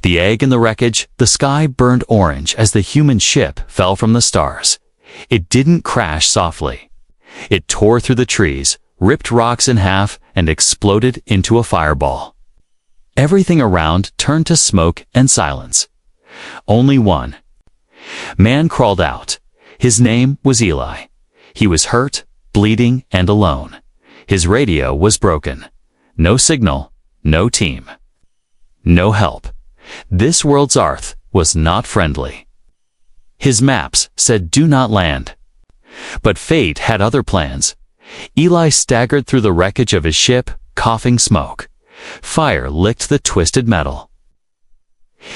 The egg in the wreckage, the sky burned orange as the human ship fell from the stars. It didn't crash softly. It tore through the trees, ripped rocks in half, and exploded into a fireball. Everything around turned to smoke and silence. Only one man crawled out. His name was Eli. He was hurt, bleeding, and alone. His radio was broken. No signal, no team, no help. This world's Earth was not friendly. His maps said do not land. But fate had other plans. Eli staggered through the wreckage of his ship, coughing smoke. Fire licked the twisted metal.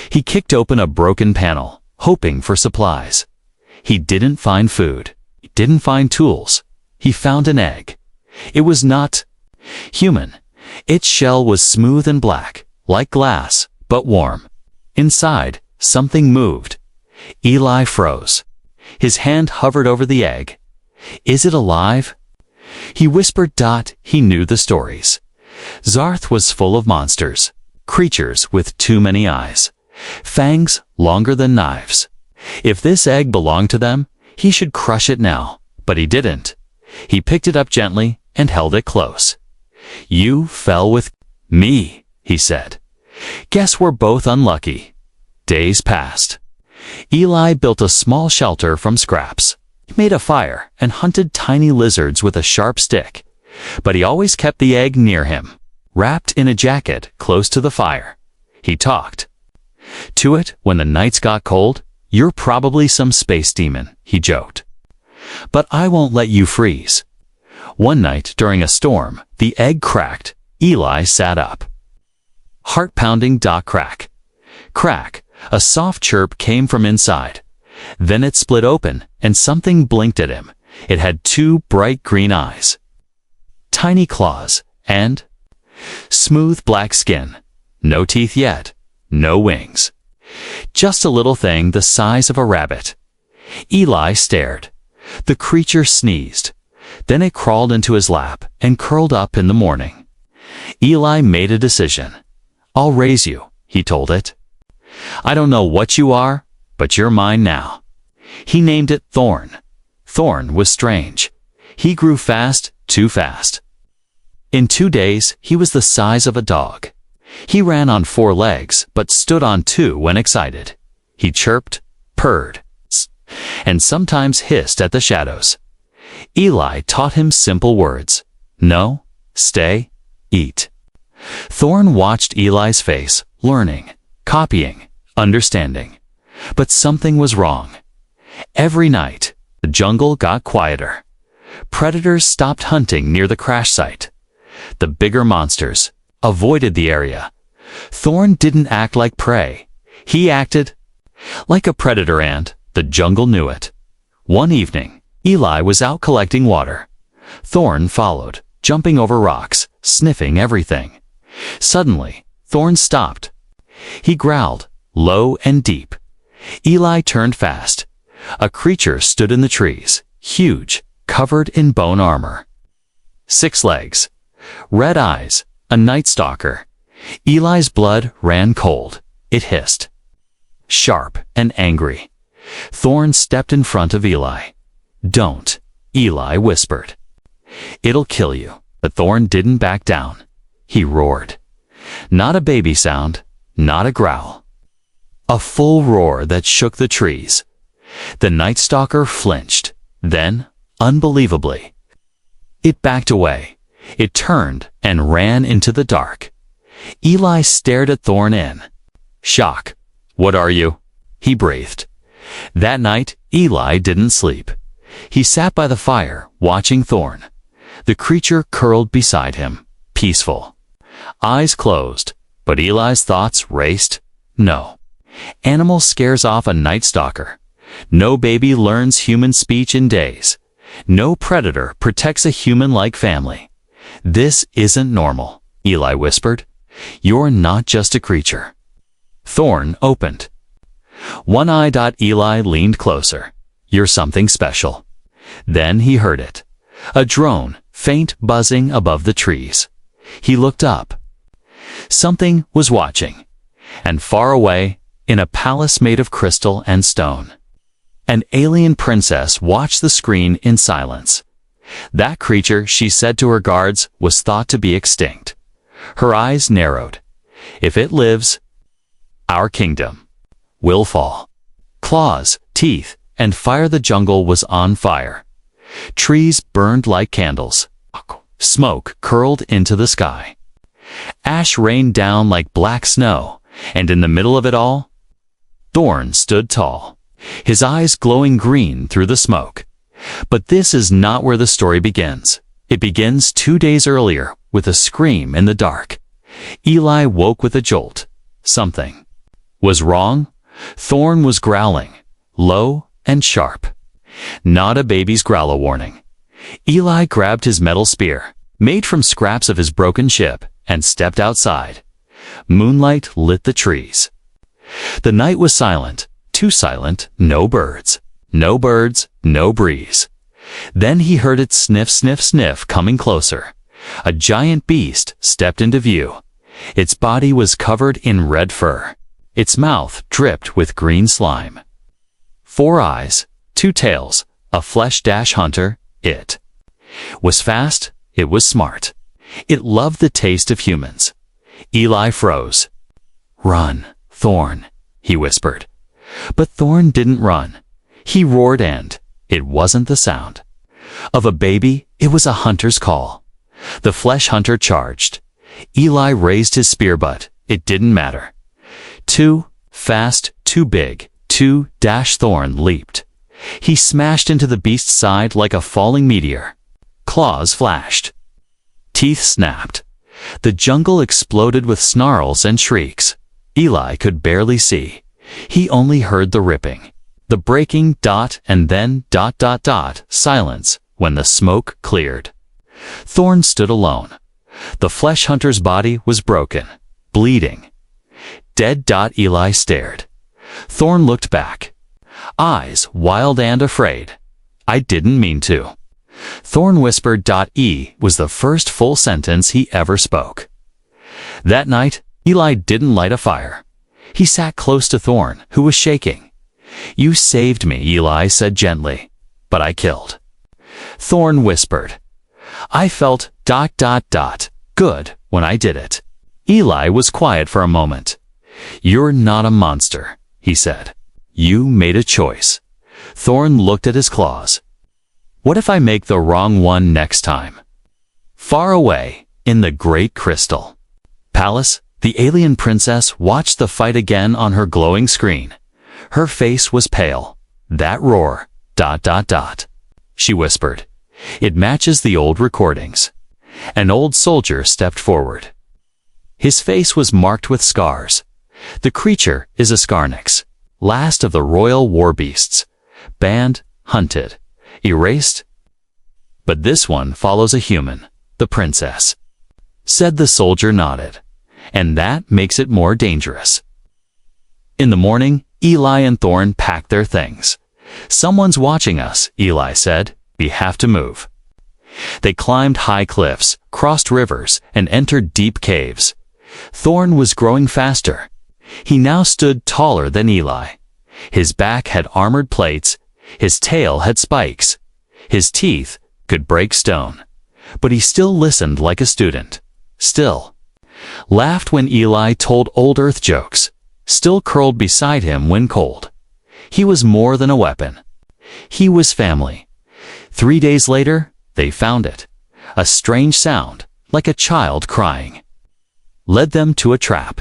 He kicked open a broken panel, hoping for supplies. He didn't find food. He didn't find tools. He found an egg. It was not human. Its shell was smooth and black, like glass, but warm. Inside, something moved. Eli froze. His hand hovered over the egg. Is it alive? He whispered. He knew the stories. Zarth was full of monsters, creatures with too many eyes, fangs longer than knives. If this egg belonged to them, he should crush it now, but he didn't. He picked it up gently and held it close. You fell with me, he said. Guess we're both unlucky. Days passed. Eli built a small shelter from scraps. He made a fire and hunted tiny lizards with a sharp stick. But he always kept the egg near him, wrapped in a jacket close to the fire. He talked to it when the nights got cold. You're probably some space demon, he joked. But I won't let you freeze. One night during a storm, the egg cracked. Eli sat up. Heart pounding. Crack. Crack. A soft chirp came from inside. Then it split open, and something blinked at him. It had two bright green eyes, tiny claws, and smooth black skin. No teeth yet. No wings. Just a little thing the size of a rabbit. Eli stared. The creature sneezed. Then it crawled into his lap and curled up in the morning. Eli made a decision. I'll raise you, he told it. I don't know what you are, but you're mine now. He named it Thorn. Thorn was strange. He grew fast, too fast. In 2 days, he was the size of a dog. He ran on 4 legs, but stood on 2 when excited. He chirped, purred, and sometimes hissed at the shadows. Eli taught him simple words. No, stay, eat. Thorn watched Eli's face, learning, copying, understanding. But something was wrong. Every night, the jungle got quieter. Predators stopped hunting near the crash site. The bigger monsters avoided the area. Thorn didn't act like prey. He acted like a predator, and the jungle knew it. One evening, Eli was out collecting water. Thorn followed, jumping over rocks, sniffing everything. Suddenly, Thorn stopped. He growled, low and deep. Eli turned fast. A creature stood in the trees, huge, covered in bone armor. 6 legs, red eyes, a night stalker. Eli's blood ran cold. It hissed, sharp and angry. Thorn stepped in front of Eli. Don't, Eli whispered. It'll kill you. But Thorn didn't back down. He roared. Not a baby sound, not a growl. A full roar that shook the trees. The night stalker flinched. Then, unbelievably, it backed away. It turned and ran into the dark. Eli stared at Thorn in shock. What are you? He breathed. That night, Eli didn't sleep. He sat by the fire, watching Thorn. The creature curled beside him, peaceful. Eyes closed, but Eli's thoughts raced. No. Animal scares off a night stalker. No baby learns human speech in days. No predator protects a human-like family. This isn't normal, Eli whispered. You're not just a creature. Thorn opened. One eye. Eli leaned closer. You're something special. Then he heard it. A drone, faint buzzing above the trees. He looked up. Something was watching. And far away, in a palace made of crystal and stone, an alien princess watched the screen in silence. That creature, she said to her guards, was thought to be extinct. Her eyes narrowed. If it lives, our kingdom will fall. Claws, teeth, and fire. The jungle was on fire. Trees burned like candles. Smoke curled into the sky. Ash rained down like black snow, and in the middle of it all, Thorn stood tall, his eyes glowing green through the smoke. But this is not where the story begins. It begins 2 days earlier with a scream in the dark. Eli woke with a jolt. Something was wrong. Thorn was growling, low and sharp. Not a baby's growl, a warning. Eli grabbed his metal spear, made from scraps of his broken ship, and stepped outside. Moonlight lit the trees. The night was silent, too silent, no birds, no breeze. Then he heard it sniff, sniff, sniff, coming closer. A giant beast stepped into view. Its body was covered in red fur. Its mouth dripped with green slime. 4 eyes, 2 tails, a flesh-hunter. It was fast, it was smart. It loved the taste of humans. Eli froze. "Run, Thorn," he whispered. But Thorn didn't run. He roared, and it wasn't the sound of a baby, it was a hunter's call. The flesh hunter charged. Eli raised his spear, but it didn't matter. Too fast, too big, Thorn leaped. He smashed into the beast's side like a falling meteor. Claws flashed. Teeth snapped. The jungle exploded with snarls and shrieks. Eli could barely see. He only heard the ripping, the breaking, and then silence when the smoke cleared. Thorn stood alone. The flesh hunter's body was broken, bleeding. Dead. Eli stared. Thorn looked back, eyes wild and afraid. "I didn't mean to," Thorn whispered. Was the first full sentence he ever spoke. That night, Eli didn't light a fire. He sat close to Thorn, who was shaking. "You saved me," Eli said gently, "but I killed." Thorn whispered, "I felt ... good when I did it." Eli was quiet for a moment. "You're not a monster," he said. "You made a choice." Thorn looked at his claws. "What if I make the wrong one next time?" Far away, in the great crystal palace, the alien princess watched the fight again on her glowing screen. Her face was pale. "That roar, ... she whispered. "It matches the old recordings." An old soldier stepped forward. His face was marked with scars. The creature is a Scarnix, last of the royal war beasts. Banned, hunted, erased. "But this one follows a human, the princess," said the soldier. Nodded. "And that makes it more dangerous." In the morning, Eli and Thorn packed their things. "Someone's watching us," Eli said. "We have to move." They climbed high cliffs, crossed rivers, and entered deep caves. Thorn was growing faster. He now stood taller than Eli. His back had armored plates. His tail had spikes. His teeth could break stone. But he still listened like a student. Still laughed when Eli told old Earth jokes. Still curled beside him when cold. He was more than a weapon. He was family. 3 days later, they found it. A strange sound, like a child crying, led them to a trap.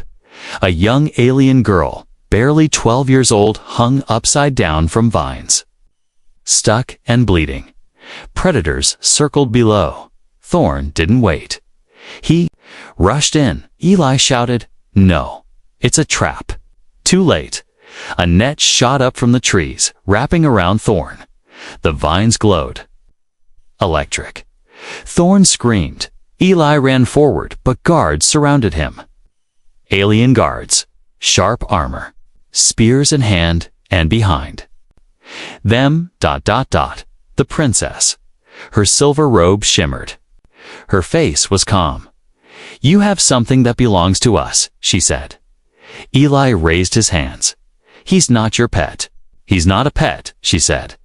A young alien girl, barely 12 years old, hung upside down from vines, stuck and bleeding. Predators circled below. Thorn didn't wait. He rushed in. Eli shouted, "No, it's a trap." Too late. A net shot up from the trees, wrapping around Thorn. The vines glowed. Electric. Thorn screamed. Eli ran forward, but guards surrounded him. Alien guards, sharp armor, spears in hand and behind them. The princess. Her silver robe shimmered. Her face was calm. "You have something that belongs to us," she said. Eli raised his hands. He's not your pet. He's not a pet, she said.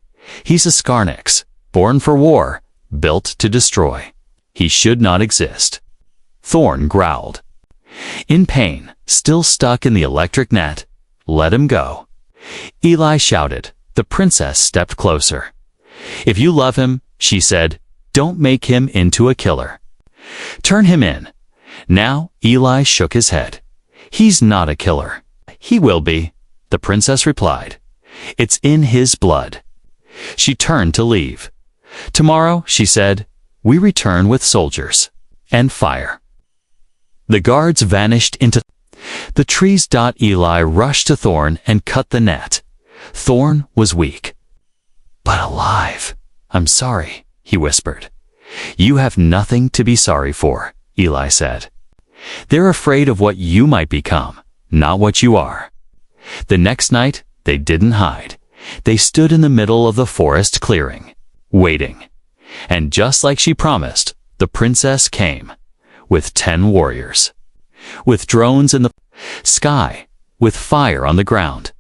He's a Scarnix, born for war, built to destroy. He should not exist. Thorn growled. In pain, still stuck in the electric net, let him go. Eli shouted. The princess stepped closer. If you love him, she said, don't make him into a killer. Turn him in. Now, Eli shook his head. He's not a killer. He will be, the princess replied. It's in his blood. She turned to leave. Tomorrow, she said, we return with soldiers and fire. The guards vanished into the trees. Eli rushed to Thorn and cut the net. Thorn was weak, but alive. I'm sorry, he whispered. You have nothing to be sorry for, Eli said. They're afraid of what you might become, not what you are. The next night, they didn't hide. They stood in the middle of the forest clearing, waiting. And just like she promised, the princess came, with 10 warriors, with drones in the sky, with fire on the ground.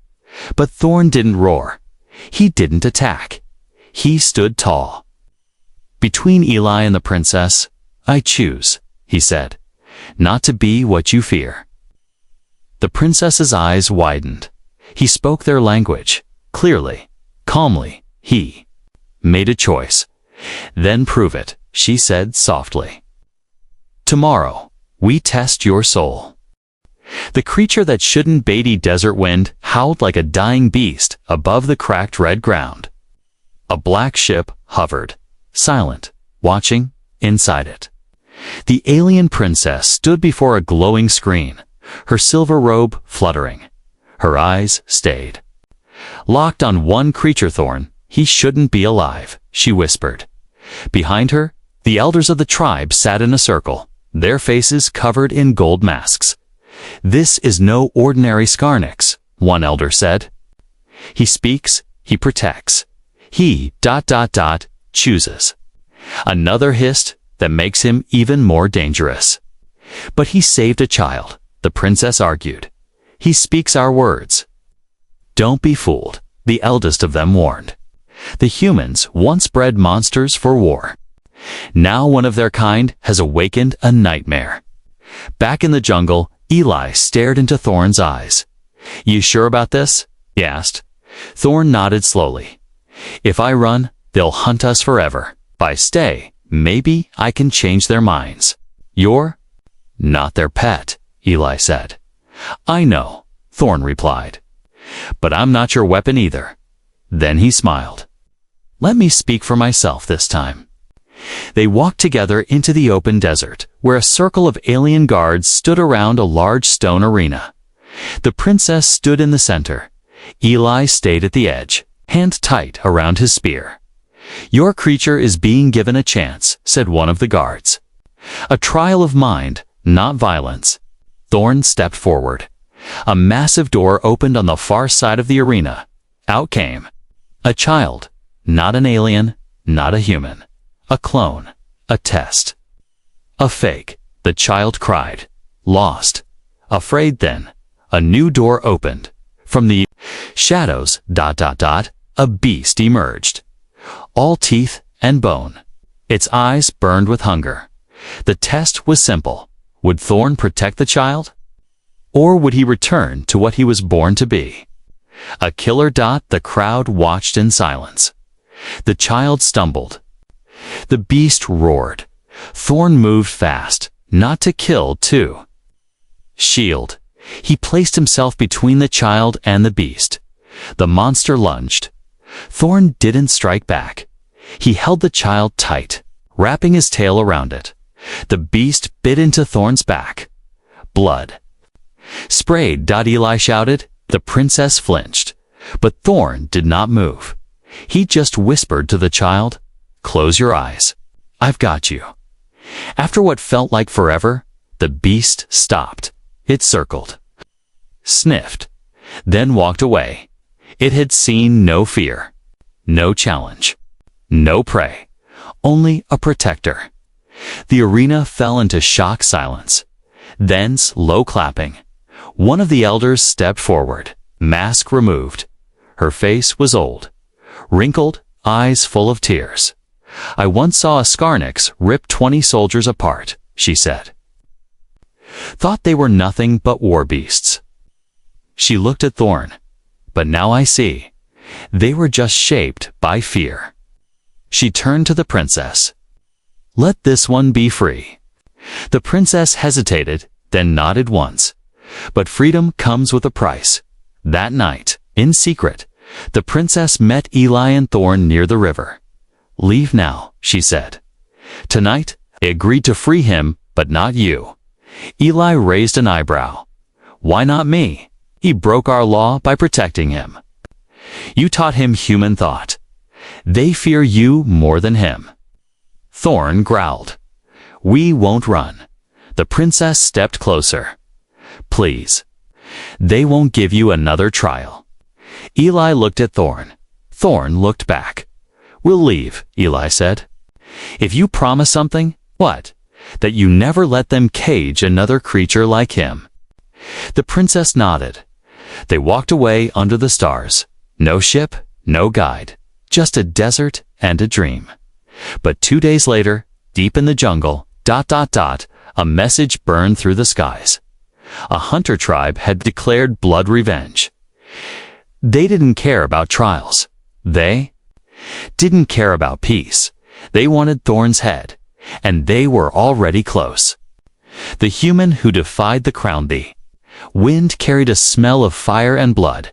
But Thorn didn't roar. He didn't attack. He stood tall. Between Eli and the princess, I choose, he said, not to be what you fear. The princess's eyes widened. He spoke their language, clearly, calmly. He made a choice. Then prove it, she said softly. Tomorrow, we test your soul. The creature that shouldn't Beatty desert wind howled like a dying beast above the cracked red ground. A black ship hovered, silent, watching inside it. The alien princess stood before a glowing screen, her silver robe fluttering. Her eyes stayed. Locked on one creature, Thorn, he shouldn't be alive, she whispered. Behind her, the elders of the tribe sat in a circle, their faces covered in gold masks. This is no ordinary Scarnix, one elder said. He speaks, he protects. He, chooses. Another hissed, that makes him even more dangerous. But he saved a child, the princess argued. He speaks our words. Don't be fooled, the eldest of them warned. The humans once bred monsters for war. Now one of their kind has awakened a nightmare. Back in the jungle, Eli stared into Thorn's eyes. You sure about this? He asked. Thorn nodded slowly. If I run, they'll hunt us forever. If I stay, maybe I can change their minds. You're not their pet, Eli said. I know, Thorn replied. But I'm not your weapon either. Then he smiled. Let me speak for myself this time. They walked together into the open desert, where a circle of alien guards stood around a large stone arena. The princess stood in the center. Eli stayed at the edge, hand tight around his spear. Your creature is being given a chance, said one of the guards. A trial of mind, not violence. Thorn stepped forward. A massive door opened on the far side of the arena. Out came a child, not an alien, not a human. A clone, a test. A fake, the child cried. Lost. Afraid then. A new door opened. From the shadows, a beast emerged. All teeth and bone. Its eyes burned with hunger. The test was simple. Would Thorn protect the child? Or would he return to what he was born to be? A killer. The crowd watched in silence. The child stumbled. The beast roared. Thorn moved fast, not to kill, to shield. He placed himself between the child and the beast. The monster lunged. Thorn didn't strike back. He held the child tight, wrapping his tail around it. The beast bit into Thorn's back. Blood sprayed. Eli shouted. The princess flinched, but Thorn did not move. He just whispered to the child, close your eyes. I've got you. After what felt like forever, the beast stopped. It circled, sniffed, then walked away. It had seen no fear, no challenge, no prey, only a protector. The arena fell into shocked silence, then slow clapping. One of the elders stepped forward, mask removed. Her face was old, wrinkled, eyes full of tears. "I once saw a Skarnix rip 20 soldiers apart," she said. "Thought they were nothing but war beasts." She looked at Thorn. "But now I see. They were just shaped by fear." She turned to the princess. "Let this one be free." The princess hesitated, then nodded once. But freedom comes with a price. That night, in secret, the princess met Eli and Thorn near the river. "Leave now," she said. "Tonight, I agreed to free him, but not you." Eli raised an eyebrow. "Why not me? He broke our law by protecting him. You taught him human thought. They fear you more than him." Thorn growled. "We won't run." The princess stepped closer. "Please. They won't give you another trial." Eli looked at Thorn. Thorn looked back. "We'll leave," Eli said. "If you promise something." "What?" "That you never let them cage another creature like him." The princess nodded. They walked away under the stars. No ship, no guide, just a desert and a dream. But 2 days later, deep in the jungle, a message burned through the skies. A hunter tribe had declared blood revenge. They didn't care about trials. They didn't care about peace. They wanted Thorn's head, and they were already close. The human who defied the crown. The wind carried a smell of fire and blood.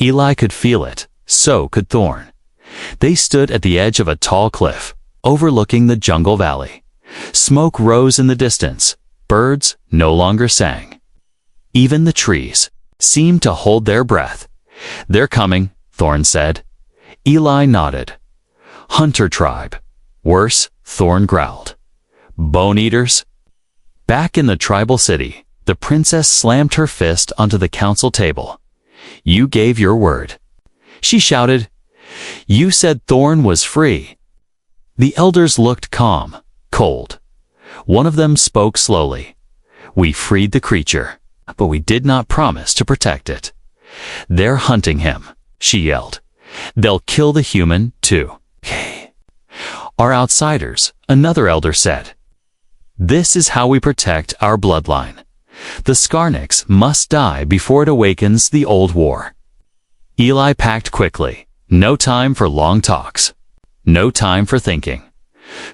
Eli could feel it, so could Thorn. They stood at the edge of a tall cliff, overlooking the jungle valley. Smoke rose in the distance. Birds no longer sang. Even the trees seemed to hold their breath. "They're coming," Thorn said. Eli nodded. "Hunter tribe." "Worse," Thorn growled. "Bone eaters." Back in the tribal city, the princess slammed her fist onto the council table. "You gave your word," she shouted. "You said Thorn was free." The elders looked calm, cold. One of them spoke slowly. "We freed the creature, but we did not promise to protect it." "They're hunting him," she yelled. "They'll kill the human, too." "Are outsiders," another elder said. "This is how we protect our bloodline. The Skarnix must die before it awakens the old war." Eli packed quickly. No time for long talks. No time for thinking.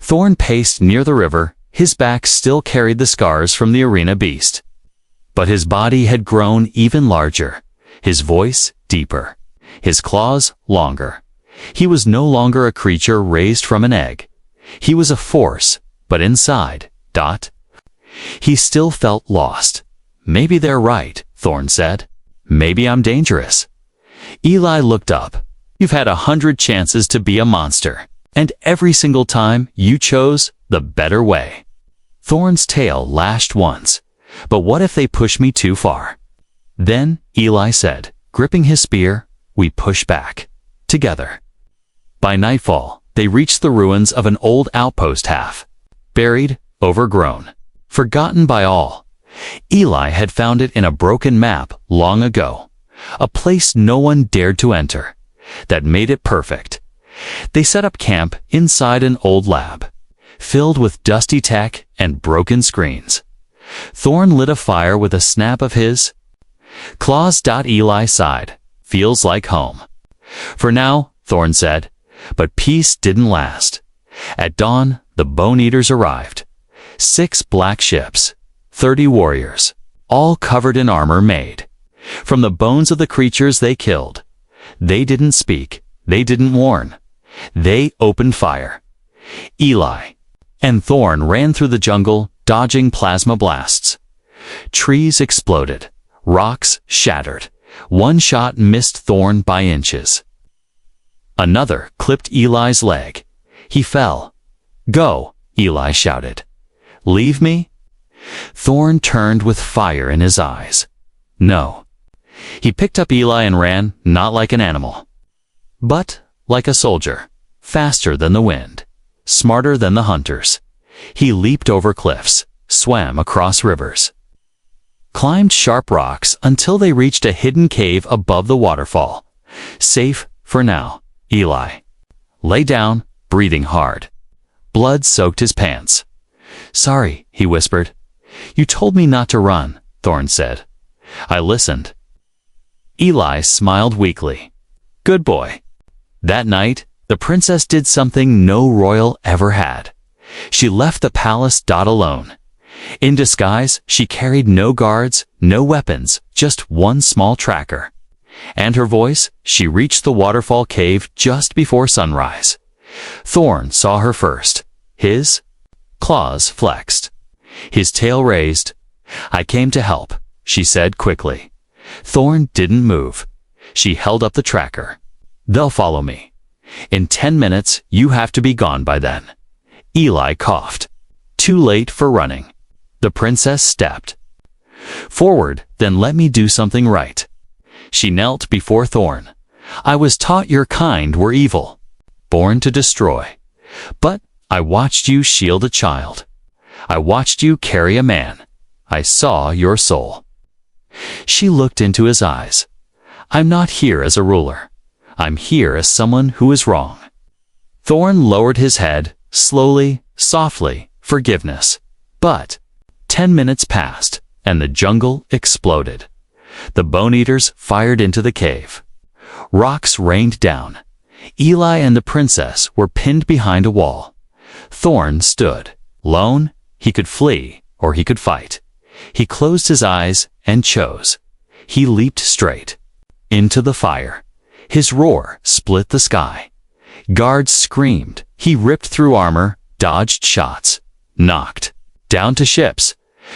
Thorn paced near the river. His back still carried the scars from the arena beast. But his body had grown even larger, his voice deeper, his claws longer. He was no longer a creature raised from an egg. He was a force, but inside, he still felt lost. "Maybe they're right," Thorn said. "Maybe I'm dangerous." Eli looked up. "You've had 100 chances to be a monster, and every single time you chose the better way." Thorn's tail lashed once. "But what if they push me too far?" "Then," Eli said, gripping his spear, "we push back. Together." By nightfall, they reached the ruins of an old outpost, half buried, overgrown, forgotten by all. Eli had found it in a broken map long ago, a place no one dared to enter. That made it perfect. They set up camp inside an old lab, filled with dusty tech and broken screens. Thorn lit a fire with a snap of his claws. Eli sighed. "Feels like home." "For now," Thorn said. But peace didn't last. At dawn, the Bone Eaters arrived. 6 black ships, 30 warriors, all covered in armor made from the bones of the creatures they killed. They didn't speak. They didn't warn. They opened fire. Eli and Thorn ran through the jungle, dodging plasma blasts. Trees exploded. Rocks shattered. One shot missed Thorn by inches. Another clipped Eli's leg. He fell. "Go," Eli shouted. "Leave me?" Thorn turned with fire in his eyes. "No." He picked up Eli and ran, not like an animal, but like a soldier, faster than the wind, smarter than the hunters. He leaped over cliffs, swam across rivers, climbed sharp rocks until they reached a hidden cave above the waterfall. Safe for now, Eli lay down, breathing hard. Blood soaked his pants. Sorry, he whispered. You told me not to run, Thorn said. I listened. Eli smiled weakly. Good boy. That night, the princess did something no royal ever had. She left the palace alone. In disguise, she carried no guards, no weapons, just one small tracker. And her voice, she reached the waterfall cave just before sunrise. Thorn saw her first. His claws flexed. His tail raised. I came to help, she said quickly. Thorn didn't move. She held up the tracker. They'll follow me. In 10 minutes, you have to be gone by then. Eli coughed. Too late for running. The princess stepped forward, then let me do something right. She knelt before Thorn. I was taught your kind were evil, born to destroy. But I watched you shield a child. I watched you carry a man. I saw your soul. She looked into his eyes. I'm not here as a ruler. I'm here as someone who is wrong. Thorn lowered his head, slowly, softly, forgiveness. But 10 minutes passed, and the jungle exploded. The bone-eaters fired into the cave. Rocks rained down. Eli and the princess were pinned behind a wall. Thorn stood. Lone, he could flee, or he could fight. He closed his eyes and chose. He leaped straight into the fire. His roar split the sky. Guards screamed. He ripped through armor, dodged shots, knocked down to ships.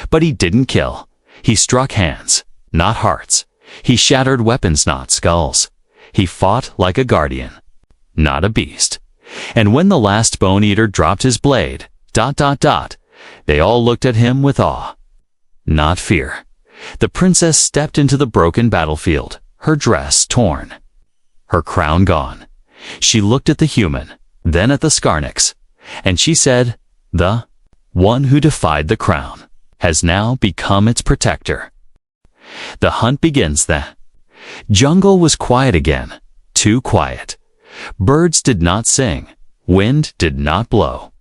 But he didn't kill. He struck hands, not hearts. He shattered weapons, not skulls. He fought like a guardian, not a beast. And when the last bone-eater dropped his blade, they all looked at him with awe, not fear. The princess stepped into the broken battlefield, her dress torn, her crown gone. She looked at the human, then at the Skarnix, and she said, the one who defied the crown has now become its protector. The hunt begins. The jungle was quiet again, too quiet. Birds did not sing, wind did not blow.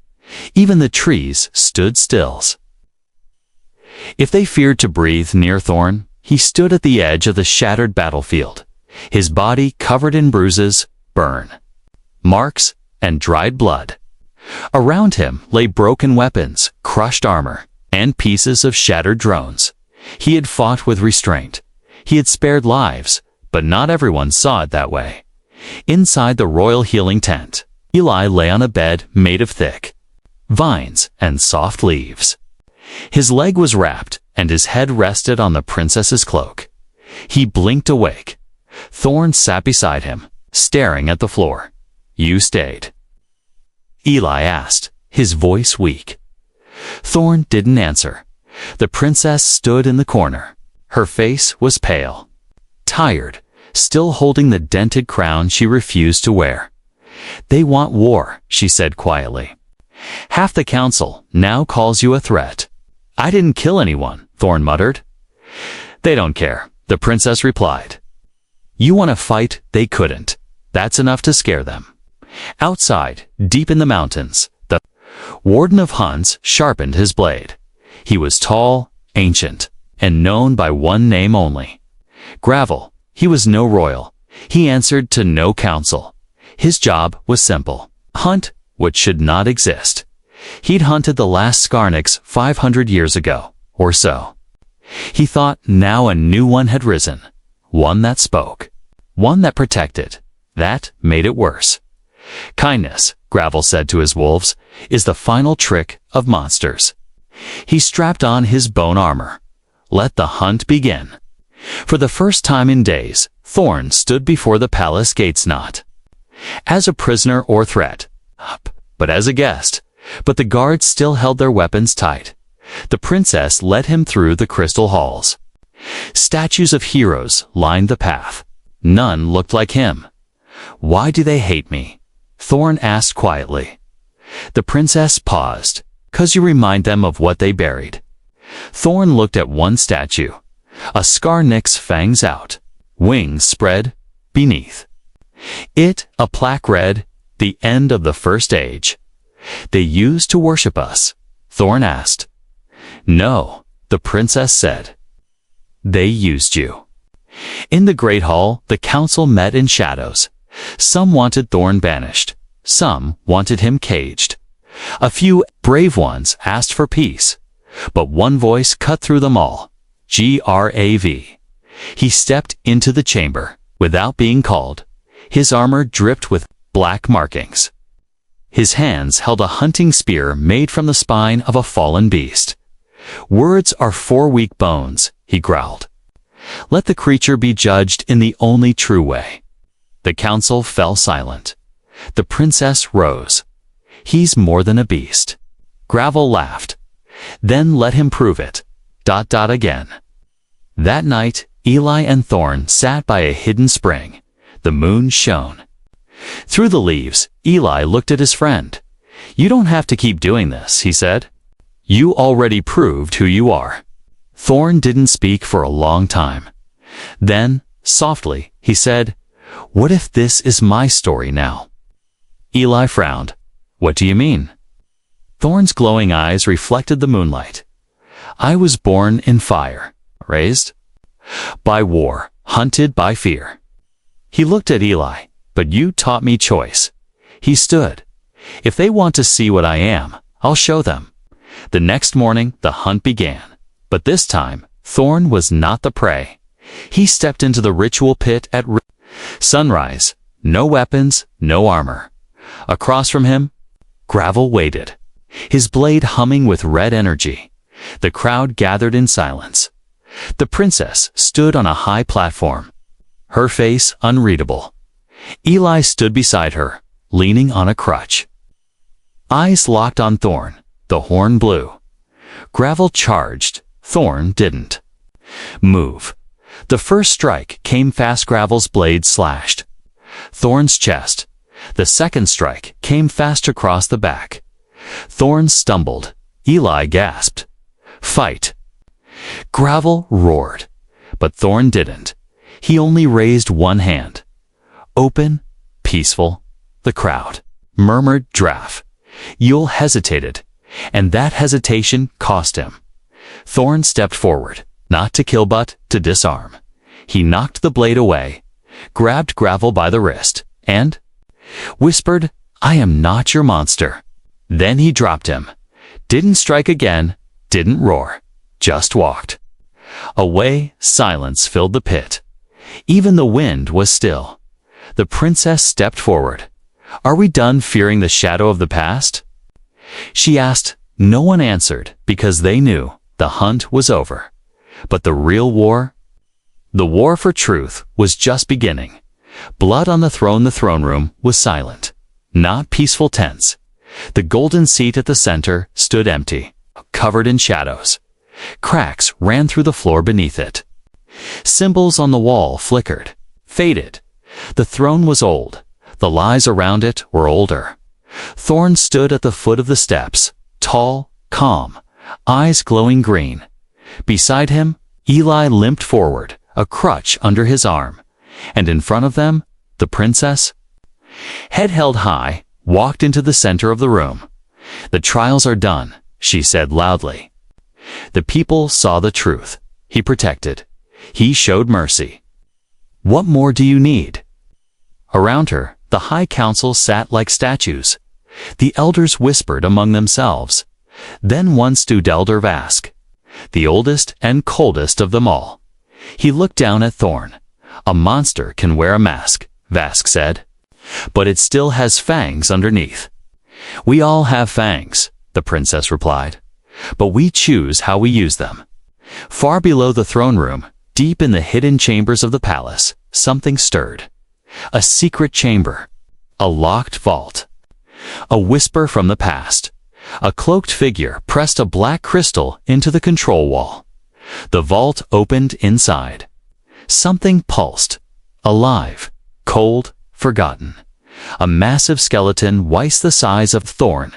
Even the trees stood still. If they feared to breathe near Thorn, he stood at the edge of the shattered battlefield, his body covered in bruises, burn marks, and dried blood. Around him lay broken weapons, crushed armor, and pieces of shattered drones. He had fought with restraint. He had spared lives, but not everyone saw it that way. Inside the royal healing tent, Eli lay on a bed made of thick vines and soft leaves. His leg was wrapped, and his head rested on the princess's cloak. He blinked awake. Thorn sat beside him, staring at the floor. You stayed? Eli asked, his voice weak. Thorn didn't answer. The princess stood in the corner. Her face was pale, tired, still holding the dented crown she refused to wear. They want war, she said quietly. Half the council now calls you a threat. I didn't kill anyone, Thorn muttered. They don't care, the princess replied. You want to fight, they couldn't. That's enough to scare them. Outside, deep in the mountains, the warden of hunts sharpened his blade. He was tall, ancient, and known by one name only. Gravel. He was no royal. He answered to no council. His job was simple. Hunt what should not exist. He'd hunted the last Skarnix 500 years ago, or so. He thought now a new one had risen. One that spoke. One that protected. That made it worse. Kindness, Gravel said to his wolves, is the final trick of monsters. He strapped on his bone armor. Let the hunt begin. For the first time in days, Thorn stood before the palace gates not as a prisoner or threat, but as a guest. But the guards still held their weapons tight. The princess led him through the crystal halls. Statues of heroes lined the path. None looked like him. Why do they hate me? Thorn asked quietly. The princess paused. 'Cause you remind them of what they buried. Thorn looked at one statue, A scar nicks fangs out, wings spread beneath. It, a plaque read, "The end of the first age." "They used to worship us?" Thorn asked. "No," the princess said. "They used you." In the great hall, the council met in shadows. Some wanted Thorn banished. Some wanted him caged. A few brave ones asked for peace. But one voice cut through them all. Grav. He stepped into the chamber without being called. His armor dripped with black markings. His hands held a hunting spear made from the spine of a fallen beast. "Words are for weak bones," he growled. "Let the creature be judged in the only true way." The council fell silent. The princess rose. "He's more than a beast." Gravel laughed. "Then let him prove it. ... Again." That night, Eli and Thorn sat by a hidden spring. The moon shone. Through the leaves, Eli looked at his friend. "You don't have to keep doing this," he said. "You already proved who you are." Thorn didn't speak for a long time. Then, softly, he said, "What if this is my story now?" Eli frowned. "What do you mean?" Thorn's glowing eyes reflected the moonlight. "I was born in fire, raised by war, hunted by fear." He looked at Eli. "But you taught me choice." He stood. "If they want to see what I am, I'll show them." The next morning, the hunt began. But this time, Thorn was not the prey. He stepped into the ritual pit at sunrise. No weapons, no armor. Across from him, Gravel waited, his blade humming with red energy. The crowd gathered in silence. The princess stood on a high platform, her face unreadable. Eli stood beside her, leaning on a crutch. Eyes locked on Thorn, the horn blew. Gravel charged, Thorn didn't move. The first strike came fast. Gravel's blade slashed Thorn's chest. The second strike came fast across the back. Thorn stumbled. Eli gasped. "Fight!" Gravel roared, but Thorn didn't. He only raised one hand. Open, peaceful. The crowd murmured draff. Yule hesitated, and that hesitation cost him. Thorn stepped forward, not to kill but to disarm. He knocked the blade away, grabbed Gravel by the wrist, and whispered, "I am not your monster." Then he dropped him. Didn't strike again, didn't roar, just walked away. Silence filled the pit. Even the wind was still. The princess stepped forward. "Are we done fearing the shadow of the past?" she asked. No one answered because they knew the hunt was over. But the real war? The war for truth was just beginning. Blood on the throne room was silent, not peaceful, tense. The golden seat at the center stood empty, covered in shadows. Cracks ran through the floor beneath it. Symbols on the wall flickered, faded. The throne was old. The lies around it were older. Thorn stood at the foot of the steps, tall, calm, eyes glowing green. Beside him, Eli limped forward, a crutch under his arm. And in front of them, the princess, head held high, walked into the center of the room. "The trials are done," she said loudly. The people saw the truth. He protected. He showed mercy. "What more do you need?" Around her, the high council sat like statues. The elders whispered among themselves. Then one stood elder Vask, the oldest and coldest of them all. He looked down at Thorn. "A monster can wear a mask," Vask said, "but it still has fangs underneath." "We all have fangs," the princess replied, "but we choose how we use them." Far below the throne room, deep in the hidden chambers of the palace, something stirred. A secret chamber, a locked vault. A whisper from the past. A cloaked figure pressed a black crystal into the control wall. The vault opened inside. Something pulsed, alive, cold, forgotten. A massive skeleton twice the size of Thorn,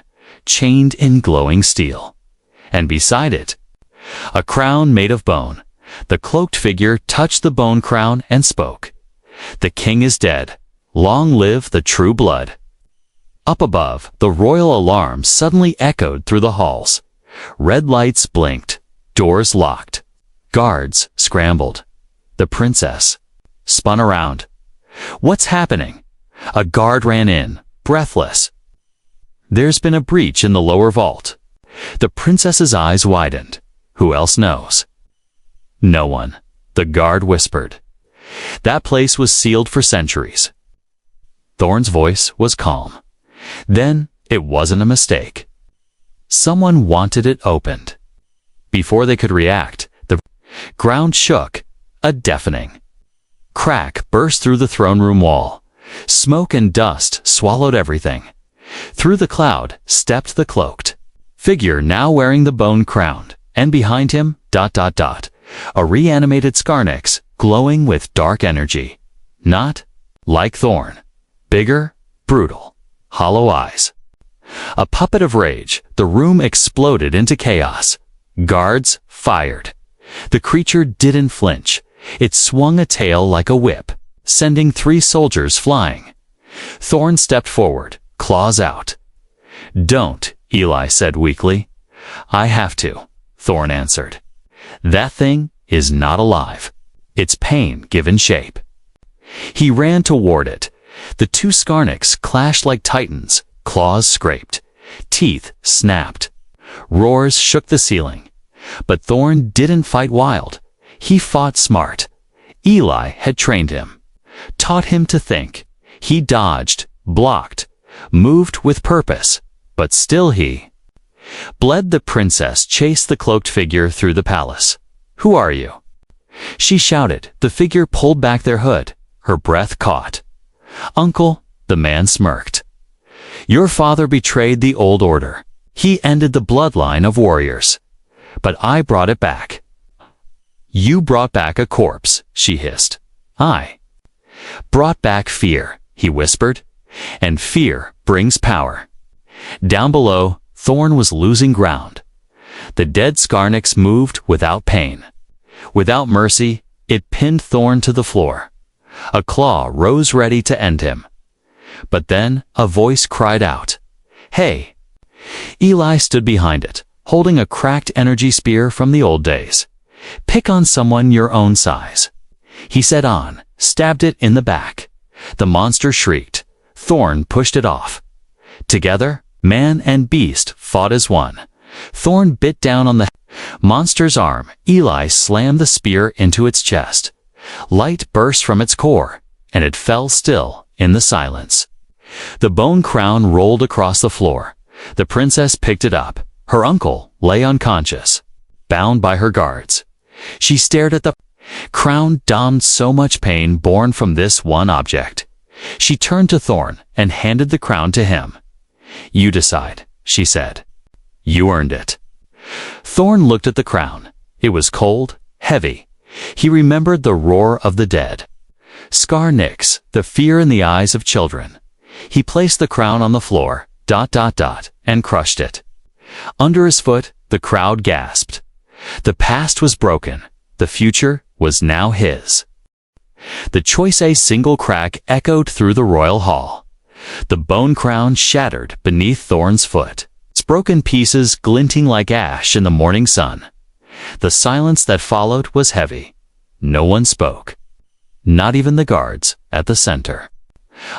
chained in glowing steel. And beside it, a crown made of bone, The cloaked figure touched the bone crown and spoke. "The king is dead. Long live the true blood." Up above, the royal alarm suddenly echoed through the halls. Red lights blinked, doors locked. Guards scrambled. The princess spun around. "What's happening?" A guard ran in, breathless. "There's been a breach in the lower vault." The princess's eyes widened. "Who else knows?" "No one," the guard whispered. "That place was sealed for centuries." Thorn's voice was calm. "Then it wasn't a mistake. Someone wanted it opened." Before they could react, the ground shook, a deafening crack burst through the throne room wall. Smoke and dust swallowed everything. Through the cloud stepped the cloaked figure, now wearing the bone crown, and behind him, a reanimated Scarnix, glowing with dark energy. Not like Thorn. Bigger, brutal, hollow eyes. A puppet of rage, the room exploded into chaos. Guards fired. The creature didn't flinch. It swung a tail like a whip, sending 3 soldiers flying. Thorn stepped forward, claws out. "Don't," Eli said weakly. "I have to," Thorn answered. "That thing is not alive. It's pain given shape." He ran toward it. The 2 Scarnix clashed like titans, claws scraped, teeth snapped. Roars shook the ceiling. But Thorn didn't fight wild. He fought smart. Eli had trained him, taught him to think. He dodged, blocked, moved with purpose, but still he bled. The princess chased the cloaked figure through the palace. "Who are you?" she shouted. The figure pulled back their hood. Her breath caught. "Uncle," the man smirked. "Your father betrayed the old order. He ended the bloodline of warriors. But I brought it back." "You brought back a corpse," she hissed. "I brought back fear," he whispered. "And fear brings power." Down below, Thorn was losing ground. The dead Scarnix moved without pain. Without mercy, it pinned Thorn to the floor. A claw rose ready to end him. But then a voice cried out, "Hey!" Eli stood behind it, holding a cracked energy spear from the old days. "Pick on someone your own size." He set on, stabbed it in the back. The monster shrieked. Thorn pushed it off. Together, man and beast fought as one. Thorn bit down on the monster's arm. Eli slammed the spear into its chest. Light burst from its core, and it fell still in the silence. The bone crown rolled across the floor. The princess picked it up. Her uncle lay unconscious, bound by her guards. She stared at the crown, downed so much pain born from this one object. She turned to Thorn and handed the crown to him. "You decide," she said. "You earned it." Thorn looked at the crown. It was cold, heavy. He remembered the roar of the dead. Scarnix, the fear in the eyes of children. He placed the crown on the floor, and crushed it. Under his foot, the crowd gasped. The past was broken. The future was now his. The choice a single crack echoed through the royal hall. The bone crown shattered beneath Thorn's foot, its broken pieces glinting like ash in the morning sun. The silence that followed was heavy. No one spoke. Not even the guards at the center.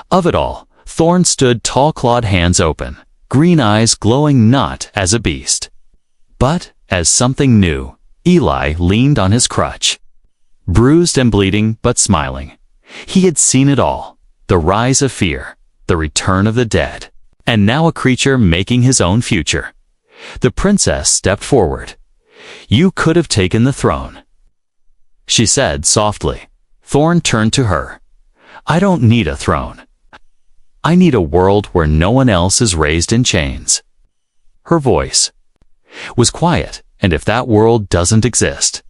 Of it all, Thorn stood tall, clawed hands open, green eyes glowing not as a beast, but as something new. Eli leaned on his crutch, bruised and bleeding but smiling. He had seen it all, the rise of fear, the return of the dead, and now a creature making his own future. The princess stepped forward. "You could have taken the throne," she said softly. Thorn turned to her. "I don't need a throne. I need a world where no one else is raised in chains." Her voice was quiet. "And if that world doesn't exist?"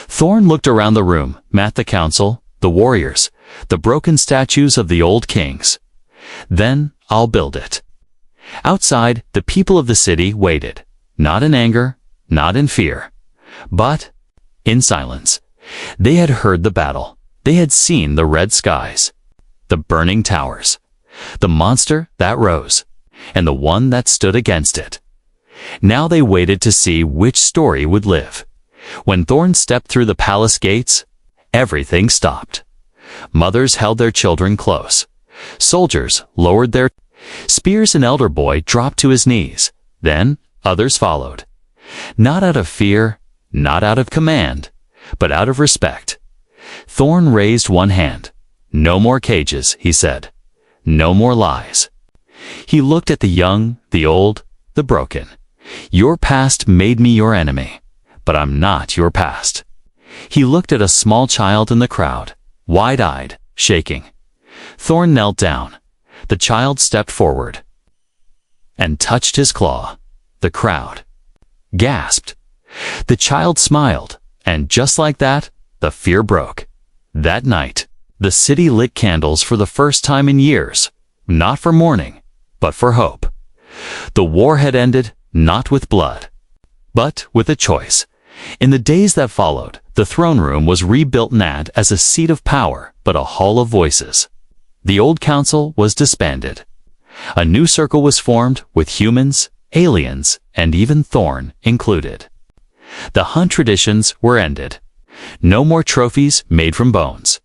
Thorn looked around the room, at the council, the warriors, the broken statues of the old kings. "Then I'll build it." Outside, the people of the city waited, not in anger, not in fear, but in silence. They had heard the battle. They had seen the red skies, the burning towers, the monster that rose, and the one that stood against it. Now they waited to see which story would live. When Thorn stepped through the palace gates, everything stopped. Mothers held their children close. Soldiers lowered their spears. An elder boy dropped to his knees. Then others followed. Not out of fear, not out of command, but out of respect. Thorn raised one hand. No more cages, he said. No more lies. He looked at the young, the old, the broken. Your past made me your enemy, but I'm not your past. He looked at a small child in the crowd, wide-eyed, shaking. Thorn knelt down. The child stepped forward and touched his claw. The crowd gasped. The child smiled, and just like that, the fear broke. That night, the city lit candles for the first time in years, not for mourning, but for hope. The war had ended, not with blood, but with a choice. In the days that followed, the throne room was rebuilt not as a seat of power, but a hall of voices. The old council was disbanded. A new circle was formed with humans, aliens, and even Thorn included. The hunt traditions were ended. No more trophies made from bones.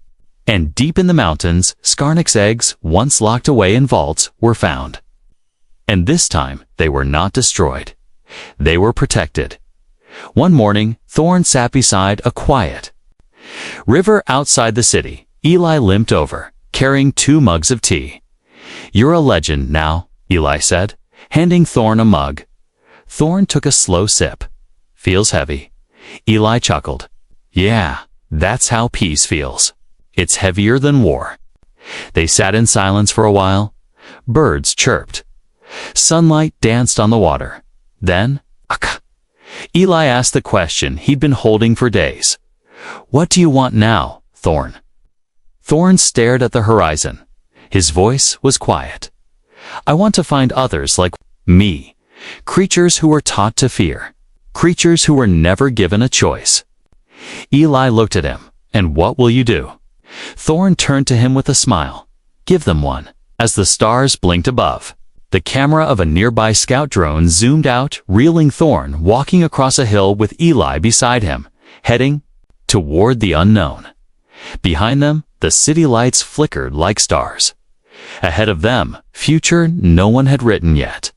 And deep in the mountains, Skarnek's eggs, once locked away in vaults, were found. And this time, they were not destroyed. They were protected. One morning, Thorn sat beside a quiet river outside the city. Eli limped over, carrying 2 mugs of tea. You're a legend now, Eli said, handing Thorn a mug. Thorn took a slow sip. Feels heavy. Eli chuckled. Yeah, that's how peace feels. It's heavier than war. They sat in silence for a while. Birds chirped. Sunlight danced on the water. Then, Eli asked the question he'd been holding for days. What do you want now, Thorn? Thorn stared at the horizon. His voice was quiet. I want to find others like me, creatures who were taught to fear, creatures who were never given a choice. Eli looked at him. And what will you do? Thorn turned to him with a smile. Give them one. As the stars blinked above, the camera of a nearby scout drone zoomed out, reeling Thorn walking across a hill with Eli beside him, heading toward the unknown. Behind them, the city lights flickered like stars. Ahead of them, future no one had written yet.